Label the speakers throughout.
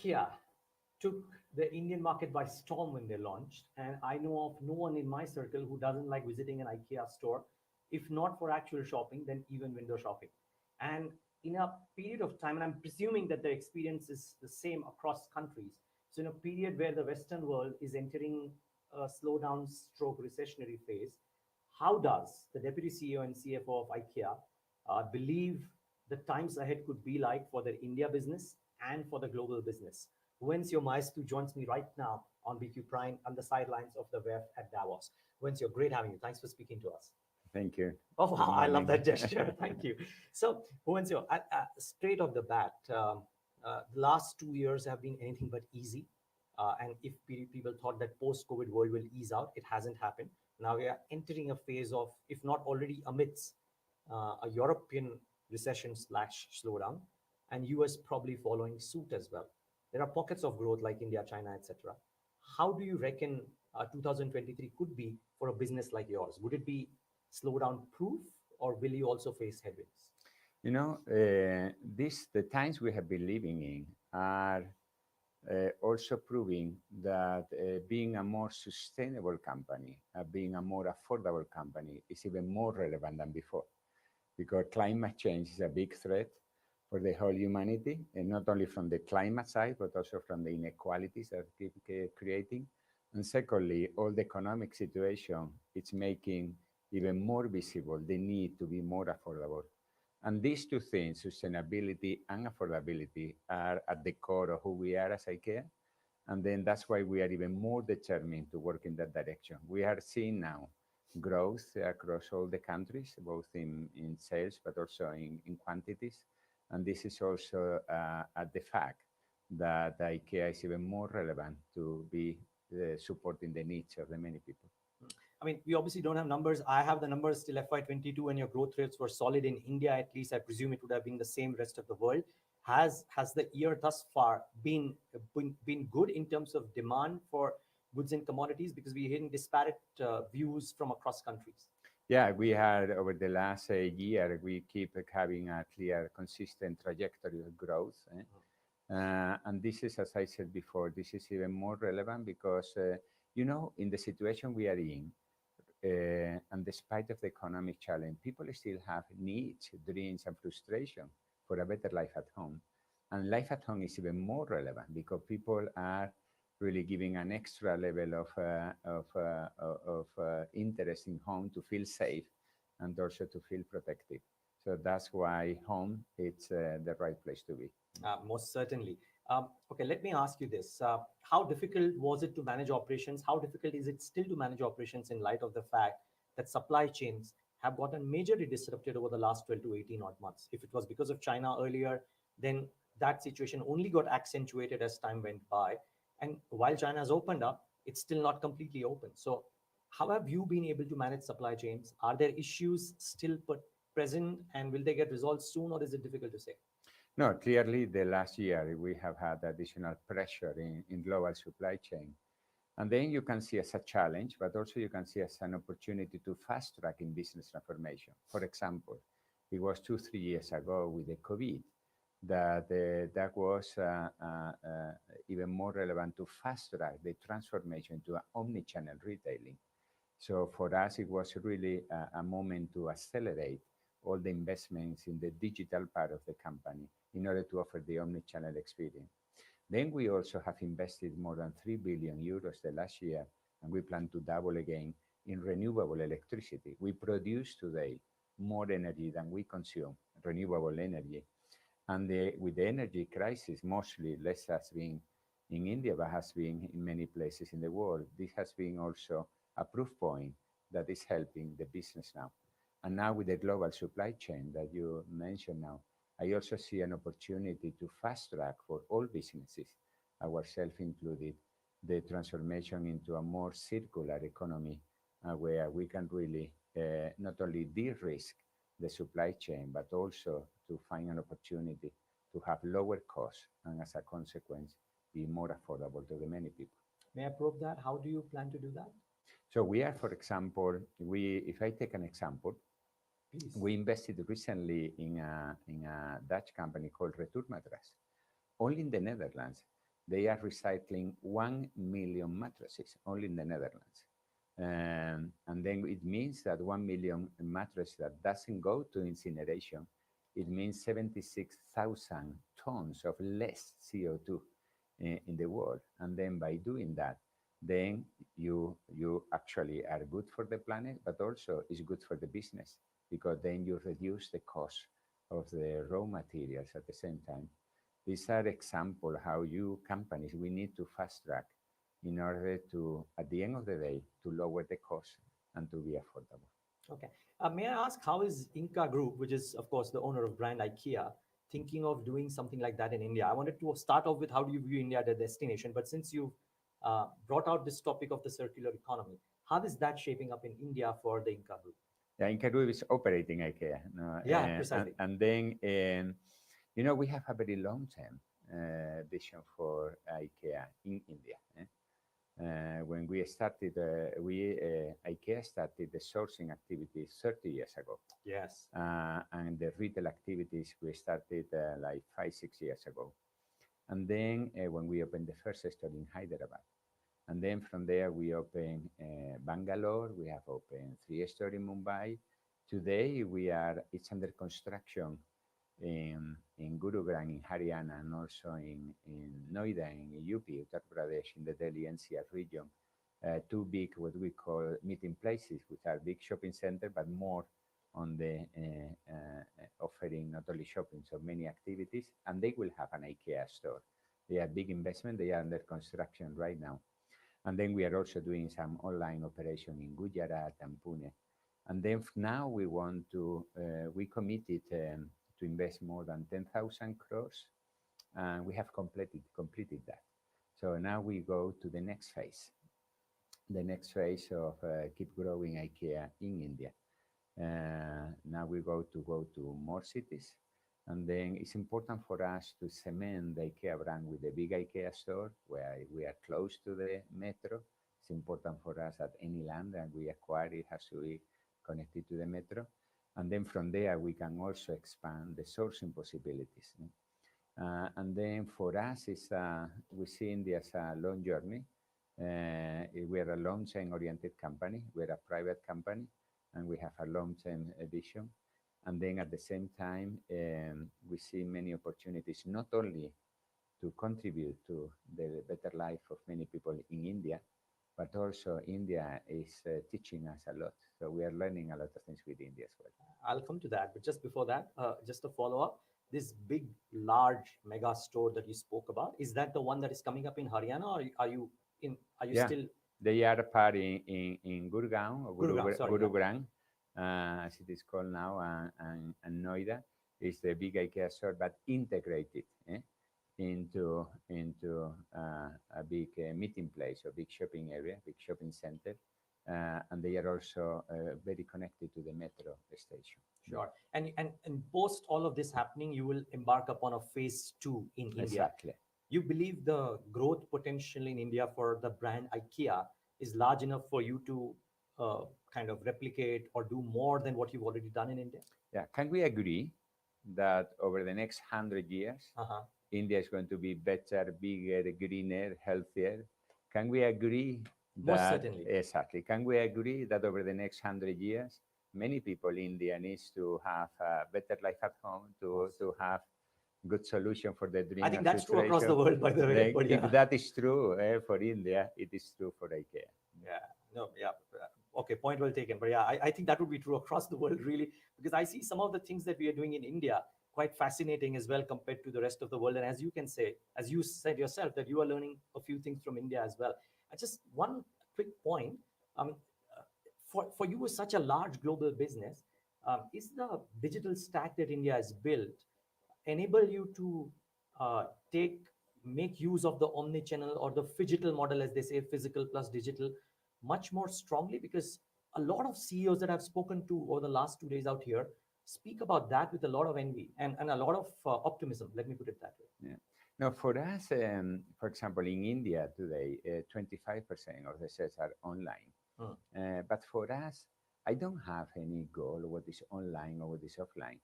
Speaker 1: IKEA took the Indian market by storm when they launched, and I know of no one in my circle who doesn't like visiting an IKEA store, if not for actual shopping, then even window shopping. And in a period of time, and I'm presuming that the experience is the same across countries. So in a period where the Western world is entering a slowdown stroke recessionary phase, how does the Deputy CEO and CFO of IKEA believe the times ahead could be like for the India business and for the global business? Juvencio Maeztu joins me right now on BQ Prime on the sidelines of the WEF at Davos. Juvencio, great having you. Thanks for speaking to us.
Speaker 2: Thank you.
Speaker 1: Oh,
Speaker 2: Good
Speaker 1: wow, I love that
Speaker 2: morning.
Speaker 1: gesture. Thank you. So, Juvencio, straight off the bat, the last 2 years have been anything but easy. And if people thought that post-COVID world will ease out, it hasn't happened. Now we are entering a phase of, if not already amidst a European recession slash slowdown, and US probably following suit as well. There are pockets of growth like India, China, etc. How do you reckon 2023 could be for a business like yours? Would it be slowdown proof, or will you also face headwinds?
Speaker 2: You know, the times we have been living in are also proving that being a more sustainable company, being a more affordable company is even more relevant than before, because climate change is a big threat for the whole humanity, and not only from the climate side, but also from the inequalities that keep creating. And secondly, all the economic situation, it's making even more visible the need to be more affordable. And these two things, sustainability and affordability, are at the core of who we are as IKEA. And then that's why we are even more determined to work in that direction. We are seeing now growth across all the countries, both in sales, but also in quantities. And this is also at the fact that IKEA is even more relevant to be supporting the needs of the many people.
Speaker 1: I mean, we obviously don't have numbers. I have the numbers till FY22, and your growth rates were solid in India. At least I presume it would have been the same rest of the world. Has the year thus far been good in terms of demand for goods and commodities? Because we're hearing disparate views from across countries.
Speaker 2: Yeah, we had over the last year, we keep having a clear, consistent trajectory of growth. And this is, as I said before, this is even more relevant because, you know, in the situation we are in, and despite of the economic challenge, people still have needs, dreams, and frustration for a better life at home. And life at home is even more relevant because people are really giving an extra level of interest in home to feel safe and also to feel protected. So that's why home, it's the right place to be.
Speaker 1: Most certainly. Okay, let me ask you this. How difficult was it to manage operations? How difficult is it still to manage operations in light of the fact that supply chains have gotten majorly disrupted over the last 12 to 18 odd months? If it was because of China earlier, then that situation only got accentuated as time went by. And while China has opened up, it's still not completely open. So how have you been able to manage supply chains? Are there issues still present, and will they get resolved soon, or is it difficult to say?
Speaker 2: No, clearly the last year we have had additional pressure in global supply chain. And then you can see as a challenge, but also you can see as an opportunity to fast track in business transformation. For example, it was 2-3 years ago with the COVID that was even more relevant to fast track the transformation to an omni-channel retailing. So for us, it was really a moment to accelerate all the investments in the digital part of the company in order to offer the omni-channel experience. Then we also have invested more than 3 billion euros the last year, and we plan to double again in renewable electricity. We produce today more energy than we consume, renewable energy. And with the energy crisis, mostly less has been in India, but has been in many places in the world. This has been also a proof point that is helping the business now. And now with the global supply chain that you mentioned now, I also see an opportunity to fast track for all businesses, ourselves included, the transformation into a more circular economy where we can really not only de-risk the supply chain, but also to find an opportunity to have lower costs and as a consequence, be more affordable to the many people.
Speaker 1: May I probe that? How do you plan to do that?
Speaker 2: So we are, for example, if I take an example,
Speaker 1: Please.
Speaker 2: We invested recently in a Dutch company called Retour Mattress. Only in the Netherlands, they are recycling 1 million mattresses only in the Netherlands. And then it means that 1 million mattress that doesn't go to incineration, it means 76,000 tons of less CO2 in the world. And then by doing that, then you actually are good for the planet, but also is good for the business, because then you reduce the cost of the raw materials at the same time. These are examples how you companies, we need to fast track in order to, at the end of the day, to lower the cost and to be affordable.
Speaker 1: Okay. May I ask, how is Ingka Group, which is, of course, the owner of brand IKEA, thinking of doing something like that in India? I wanted to start off with how do you view India as a destination, but since you brought out this topic of the circular economy, how is that shaping up in India for the Ingka Group?
Speaker 2: Yeah, Inca Group is operating IKEA. No?
Speaker 1: Yeah, precisely.
Speaker 2: And then, we have a very long-term vision for IKEA in India. When we started, IKEA started the sourcing activities 30 years ago.
Speaker 1: Yes.
Speaker 2: And the retail activities we started like 5-6 years ago. And then when we opened the first store in Hyderabad. And then from there, we opened Bangalore. We have opened 3 stores in Mumbai. Today, it's under construction in Gurugram in Haryana, and also in Noida in UP, Uttar Pradesh, in the Delhi NCR region. 2 big, what we call meeting places, which are big shopping centers, but more on the offering not only shopping, so many activities, and they will have an IKEA store. They are big investment. They are under construction right now. And then we are also doing some online operation in Gujarat and Pune. And then now we want to, we committed to invest more than 10,000 crores, and we have completed that. So now we go to the next phase of keep growing IKEA in India. Now we go to more cities. And then it's important for us to cement the IKEA brand with the big IKEA store where we are close to the metro. It's important for us that any land that we acquire, it has to be connected to the metro. And then from there, we can also expand the sourcing possibilities. And then for us, we see India as a long journey. We are a long-term oriented company. We're a private company, and we have a long-term vision. And then at the same time, we see many opportunities, not only to contribute to the better life of many people in India, but also India is teaching us a lot. So we are learning a lot of things with India as well.
Speaker 1: I'll come to that, but just before that, just a follow-up. This big, large mega store that you spoke about, is that the one that is coming up in Haryana, or are you
Speaker 2: Yeah,
Speaker 1: still?
Speaker 2: they are part in Gurgaon, or Gurugram, as it is called now, and Noida is the big IKEA store, but integrated into a big meeting place, or big shopping area, big shopping center. And they are also very connected to the metro station.
Speaker 1: Sure. And post all of this happening, you will embark upon a phase 2 in India.
Speaker 2: Exactly.
Speaker 1: You believe the growth potential in India for the brand IKEA is large enough for you to kind of replicate or do more than what you've already done in India?
Speaker 2: Yeah. Can we agree that over the next 100 years, India is going to be better, bigger, greener, healthier? Can we agree that?
Speaker 1: Most certainly.
Speaker 2: Exactly. Can we agree that over the next 100 years, many people in India needs to have a better life at home, to have good solution for the dream.
Speaker 1: I think that's true across the world, by the way.
Speaker 2: But if that is true for India, it is true for IKEA.
Speaker 1: Yeah. No. Yeah. Okay. Point well taken. But yeah, I think that would be true across the world, really, because I see some of the things that we are doing in India quite fascinating as well compared to the rest of the world. And as you said yourself, that you are learning a few things from India as well. Just one quick point. For you as such a large global business, is the digital stack that India has built enable you to make use of the omni-channel or the phygital model, as they say, physical plus digital, much more strongly? Because a lot of CEOs that I've spoken to over the last 2 days out here speak about that with a lot of envy and a lot of optimism. Let me put it that way.
Speaker 2: Yeah. Now, for us, for example, in India today, 25% of the sales are online. But for us, I don't have any goal what is online or what is offline.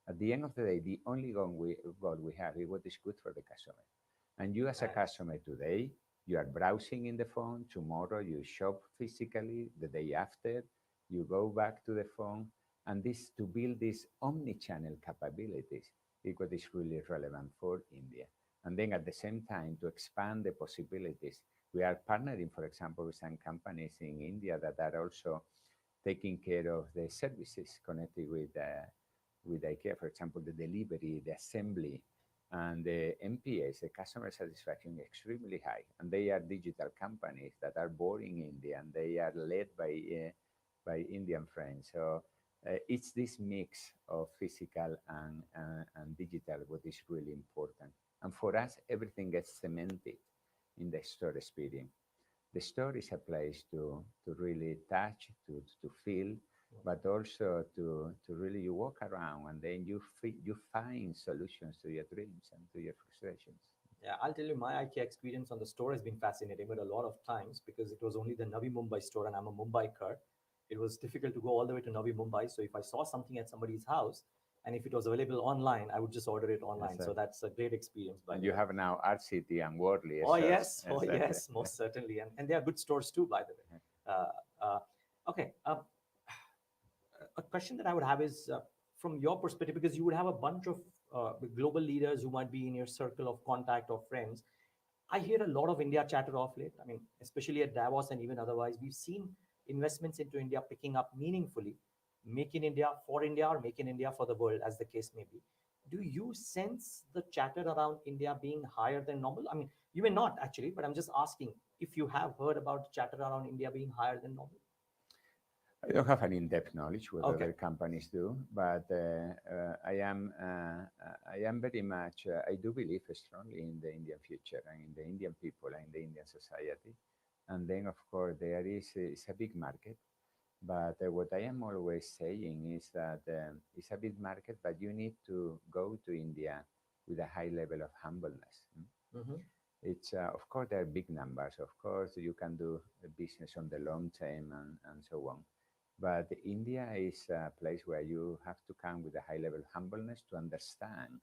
Speaker 2: At the end of the day, the only goal we have is what is good for the customer. And you as a
Speaker 1: Nice.
Speaker 2: customer today, you are browsing in the phone, tomorrow you shop physically, the day after, you go back to the phone. And this to build these omni-channel capabilities is what is really relevant for India. And then at the same time, to expand the possibilities, we are partnering, for example, with some companies in India that are also taking care of the services connected with IKEA, for example, the delivery, the assembly, and the MPS, the customer satisfaction, extremely high. And they are digital companies that are born in India, and they are led by Indian friends. So it's this mix of physical and digital what is really important. And for us, everything gets cemented in the store experience. The store is a place to really touch, to feel, but also to really you walk around and then you find solutions to your dreams and to your frustrations.
Speaker 1: Yeah, I'll tell you, my IKEA experience on the store has been fascinating, but a lot of times because it was only the Navi Mumbai store and I'm a Mumbaiker, it was difficult to go all the way to Navi Mumbai. So if I saw something at somebody's house and if it was available online, I would just order it
Speaker 2: Yes,
Speaker 1: online.
Speaker 2: sir.
Speaker 1: So that's a great experience, by
Speaker 2: And
Speaker 1: the
Speaker 2: you
Speaker 1: way.
Speaker 2: have now Art City and Worldly
Speaker 1: Oh
Speaker 2: stores.
Speaker 1: yes, oh
Speaker 2: Exactly.
Speaker 1: yes, most certainly, and they are good stores too, by the way. Okay, a question that I would have is from your perspective, because you would have a bunch of global leaders who might be in your circle of contact or friends. I hear a lot of India chatter off late. I mean, especially at Davos and even otherwise, we've seen investments into India picking up meaningfully. Make in India for India or make in India for the world, as the case may be. Do you sense the chatter around India being higher than normal? I mean, you may not actually, but I'm just asking if you have heard about chatter around India being higher than normal.
Speaker 2: I don't have an in-depth knowledge what
Speaker 1: Okay.
Speaker 2: other companies do, but I am very much I do believe strongly in the Indian future and in the Indian people and in the Indian society. And then of course there is it's a big market, but what I am always saying is that it's a big market, but you need to go to India with a high level of humbleness.
Speaker 1: Hmm.
Speaker 2: It's of course there are big numbers. Of course you can do a business on the long term and so on. But India is a place where you have to come with a high level of humbleness to understand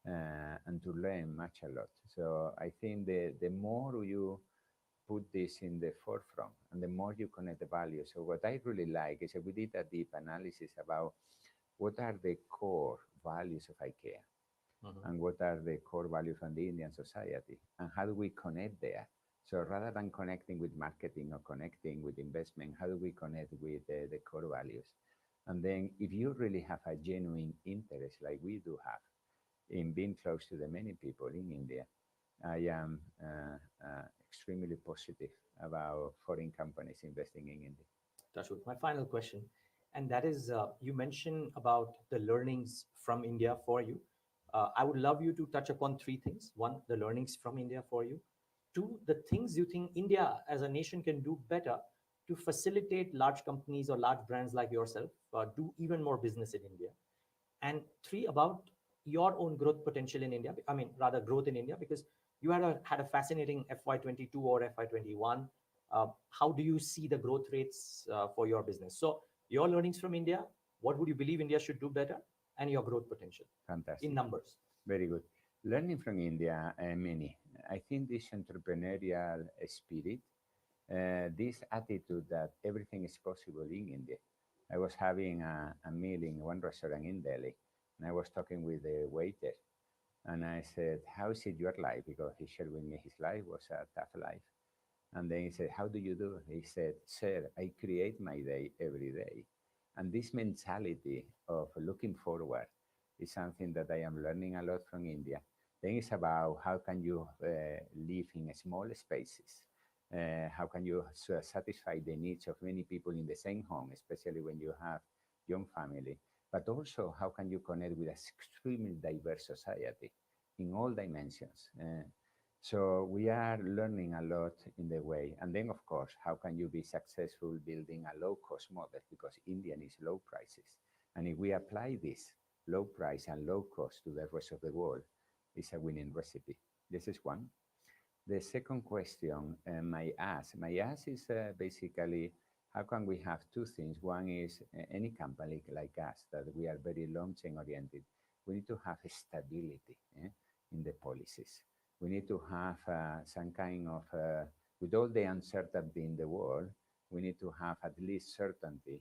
Speaker 2: and to learn much a lot. So I think the more you put this in the forefront and the more you connect the values. So what I really like is that we did a deep analysis about what are the core values of IKEA
Speaker 1: Hmm.
Speaker 2: and what are the core values from the Indian society and how do we connect there. So rather than connecting with marketing or connecting with investment, how do we connect with the core values? And then if you really have a genuine interest like we do have in being close to the many people in India, I am extremely positive about foreign companies investing in India.
Speaker 1: Tashut, my final question, and that is you mentioned about the learnings from India for you. I would love you to touch upon three things. One, the learnings from India for you. Two, the things you think India as a nation can do better to facilitate large companies or large brands like yourself do even more business in India. And three, about your own growth potential in India. I mean, rather growth in India, because you had a fascinating FY22 or FY21. How do you see the growth rates for your business? So your learnings from India, what would you believe India should do better, and your growth potential in
Speaker 2: Fantastic.
Speaker 1: numbers?
Speaker 2: Very good. Learning from India, many. I think this entrepreneurial spirit, this attitude that everything is possible in India. I was having a meal in one restaurant in Delhi, and I was talking with the waiter, and I said, "How is it your life?" Because he shared with me his life was a tough life. And then he said, "How do you do?" He said, "Sir, I create my day every day." And this mentality of looking forward is something that I am learning a lot from India. Then it's about how can you live in small spaces. How can you satisfy the needs of many people in the same home, especially when you have young family. But also, how can you connect with an extremely diverse society in all dimensions? So we are learning a lot in the way. And then, of course, how can you be successful building a low cost model? Because Indian is low prices. And if we apply this low price and low cost to the rest of the world, it's a winning recipe. This is one. The second question, my ask is basically how can we have two things? One is any company like us that we are very long-term oriented. We need to have stability in the policies. We need to have some kind of, with all the uncertainty in the world, we need to have at least certainty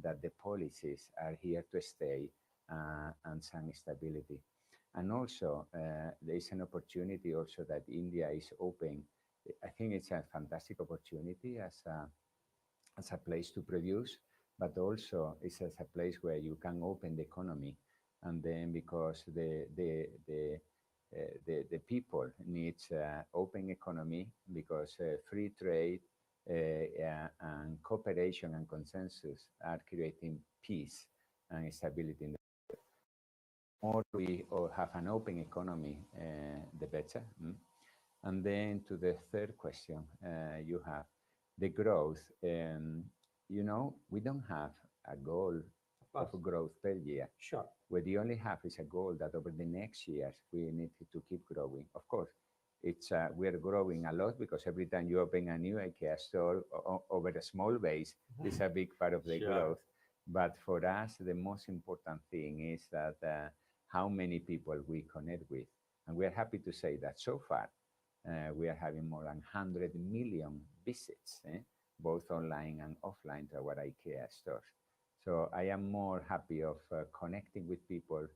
Speaker 2: that the policies are here to stay and some stability. And also, there is an opportunity also that India is open. I think it's a fantastic opportunity as a place to produce, but also it's as a place where you can open the economy. And then because the people needs open economy because free trade and cooperation and consensus are creating peace and stability in the more we or have an open economy, the better. And then to the third question, you have the growth. You know, we don't have a goal
Speaker 1: Of
Speaker 2: of
Speaker 1: course.
Speaker 2: growth per year.
Speaker 1: Sure.
Speaker 2: What we only have is a goal that over the next years we need to keep growing. Of course, it's we are growing a lot because every time you open a new IKEA store over a small base, is a big part of the
Speaker 1: Sure.
Speaker 2: growth. But for us, the most important thing is that how many people we connect with, and we are happy to say that so far we are having more than 100 million visits, both online and offline to our IKEA stores. So I am more happy of connecting with people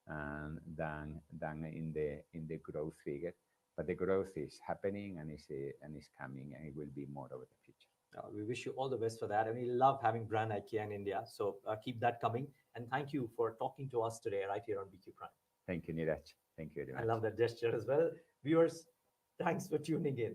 Speaker 2: than in the growth figure. But the growth is happening and is coming, and it will be more over the future.
Speaker 1: We wish you all the best for that. And we love having brand IKEA in India. So keep that coming. And thank you for talking to us today right here on BQ Prime.
Speaker 2: Thank you, Niraj. Thank you very
Speaker 1: I
Speaker 2: much.
Speaker 1: love that gesture as well. Viewers, thanks for tuning in.